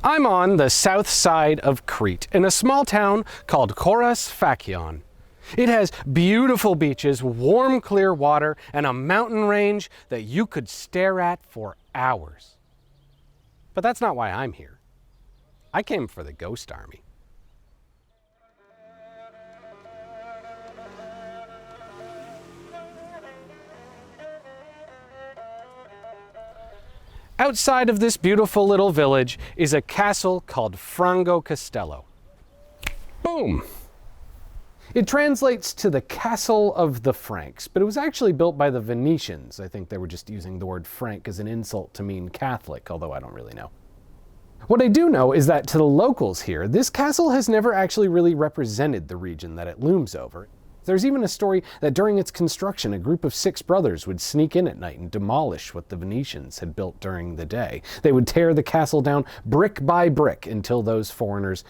I'm on the south side of Crete, in a small town called Koros Fakion. It has beautiful beaches, warm, clear water, and a mountain range that you could stare at for hours. But that's not why I'm here. I came for the Ghost Army. Outside of this beautiful little village is a castle called Frango Castello. Boom! It translates to the Castle of the Franks, but it was actually built by the Venetians. I think they were just using the word Frank as an insult to mean Catholic, although I don't really know. What I do know is that to the locals here, this castle has never actually really represented the region that it looms over. There's even a story that during its construction, a group of 6 brothers would sneak in at night and demolish what the Venetians had built during the day. They would tear the castle down brick by brick until those foreigners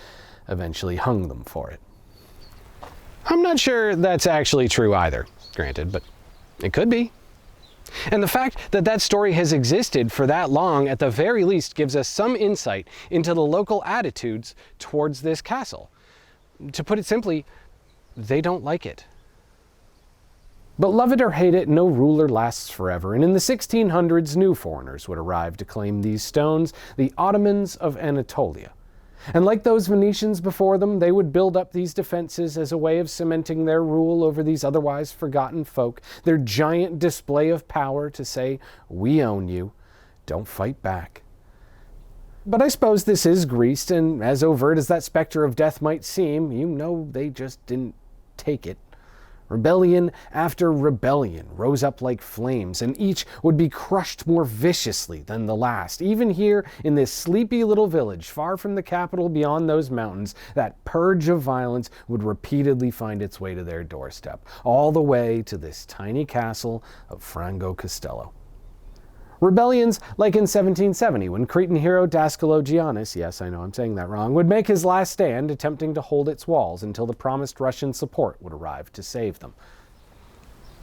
eventually hung them for it. I'm not sure that's actually true either, granted, but it could be. And the fact that that story has existed for that long, at the very least, gives us some insight into the local attitudes towards this castle. To put it simply, they don't like it. But love it or hate it, no ruler lasts forever, and in the 1600s, new foreigners would arrive to claim these stones, the Ottomans of Anatolia. And like those Venetians before them, they would build up these defenses as a way of cementing their rule over these otherwise forgotten folk, their giant display of power to say, "We own you, don't fight back." But I suppose this is Greece, and as overt as that specter of death might seem, you know they just didn't take it. Rebellion after rebellion rose up like flames, and each would be crushed more viciously than the last. Even here in this sleepy little village, far from the capital beyond those mountains, that purge of violence would repeatedly find its way to their doorstep, all the way to this tiny castle of Frango Castello. Rebellions like in 1770, when Cretan hero Daskaloggianus, yes, I know I'm saying that wrong, would make his last stand, attempting to hold its walls until the promised Russian support would arrive to save them.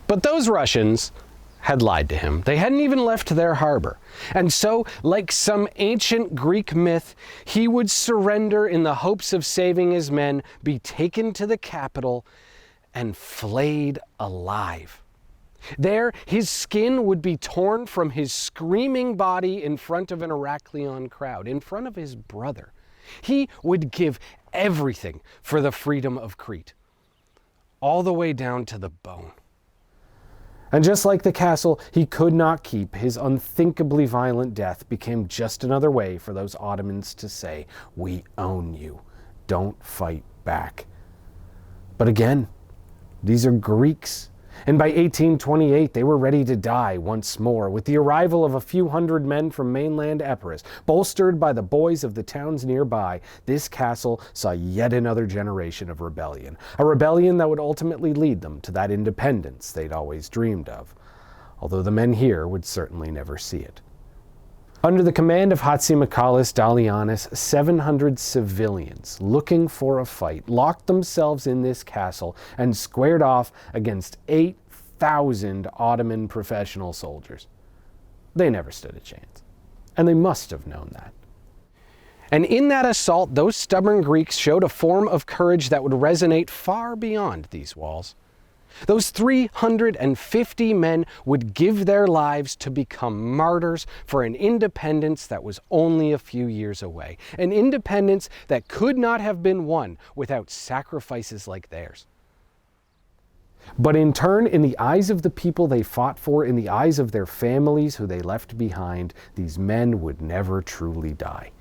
But those Russians had lied to him. They hadn't even left their harbor. And so, like some ancient Greek myth, he would surrender in the hopes of saving his men, be taken to the capital, and flayed alive. There, his skin would be torn from his screaming body in front of an Heraklion crowd, in front of his brother. He would give everything for the freedom of Crete, all the way down to the bone. And just like the castle he could not keep, his unthinkably violent death became just another way for those Ottomans to say, "We own you, don't fight back." But again, these are Greeks. And by 1828, they were ready to die once more, with the arrival of a few hundred men from mainland Epirus. Bolstered by the boys of the towns nearby, this castle saw yet another generation of rebellion. A rebellion that would ultimately lead them to that independence they'd always dreamed of, although the men here would certainly never see it. Under the command of Hatzimacalis Dalianus, 700 civilians looking for a fight locked themselves in this castle and squared off against 8,000 Ottoman professional soldiers. They never stood a chance, and they must have known that. And in that assault, those stubborn Greeks showed a form of courage that would resonate far beyond these walls. Those 350 men would give their lives to become martyrs for an independence that was only a few years away. An independence that could not have been won without sacrifices like theirs. But in turn, in the eyes of the people they fought for, in the eyes of their families who they left behind, these men would never truly die.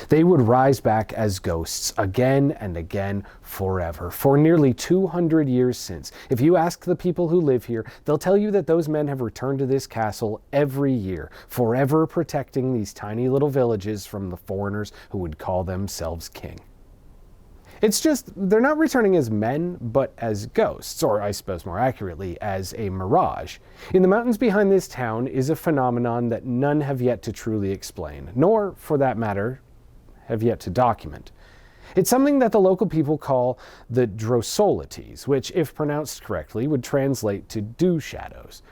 They would rise back as ghosts again and again forever, for nearly 200 years since. If you ask the people who live here, they'll tell you that those men have returned to this castle every year, forever protecting these tiny little villages from the foreigners who would call themselves king. It's just, they're not returning as men, but as ghosts, or I suppose more accurately, as a mirage. In the mountains behind this town is a phenomenon that none have yet to truly explain, nor, for that matter, have yet to document. It's something that the local people call the Drossolites, which, if pronounced correctly, would translate to dew shadows.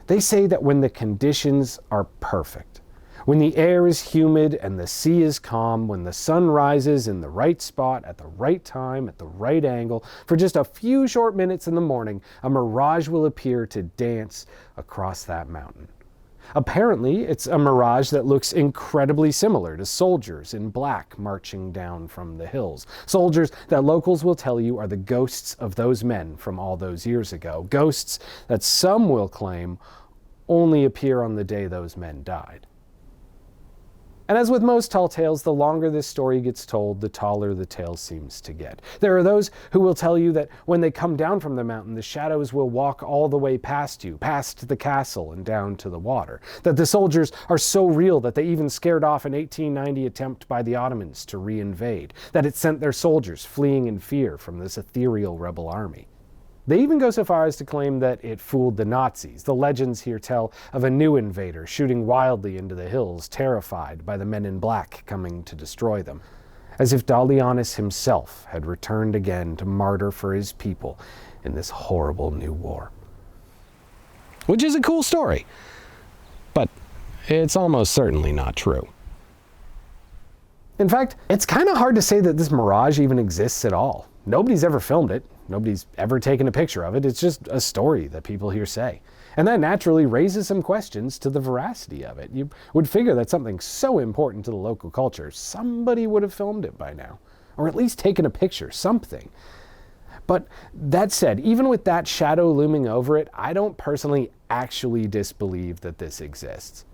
They say that when the conditions are perfect, When the air is humid and the sea is calm, when the sun rises in the right spot at the right time, at the right angle, for just a few short minutes in the morning, a mirage will appear to dance across that mountain. Apparently, it's a mirage that looks incredibly similar to soldiers in black marching down from the hills. Soldiers that locals will tell you are the ghosts of those men from all those years ago. Ghosts that some will claim only appear on the day those men died. And as with most tall tales, the longer this story gets told, the taller the tale seems to get. There are those who will tell you that when they come down from the mountain, the shadows will walk all the way past you, past the castle and down to the water. That the soldiers are so real that they even scared off an 1890 attempt by the Ottomans to reinvade. That it sent their soldiers fleeing in fear from this ethereal rebel army. They even go so far as to claim that it fooled the Nazis. The legends here tell of a new invader shooting wildly into the hills, terrified by the men in black coming to destroy them. As if Dalianus himself had returned again to martyr for his people in this horrible new war. Which is a cool story, but it's almost certainly not true. In fact, it's kind of hard to say that this mirage even exists at all. Nobody's ever filmed it. Nobody's ever taken a picture of it. It's just a story that people hear say. And that naturally raises some questions to the veracity of it. You would figure that something so important to the local culture, somebody would have filmed it by now. Or at least taken a picture, something. But that said, even with that shadow looming over it, I don't personally actually disbelieve that this exists.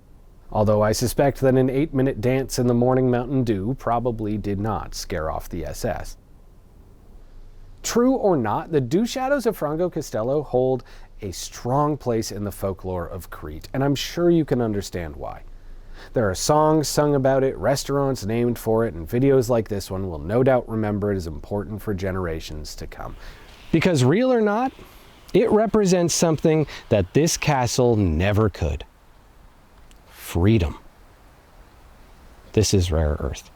Although I suspect that an 8-minute dance in the morning Mountain Dew probably did not scare off the SS. True or not, the dew shadows of Frango Castello hold a strong place in the folklore of Crete, and I'm sure you can understand why. There are songs sung about it, restaurants named for it, and videos like this one will no doubt remember it as important for generations to come. Because real or not, it represents something that this castle never could. Freedom. This is Rare Earth.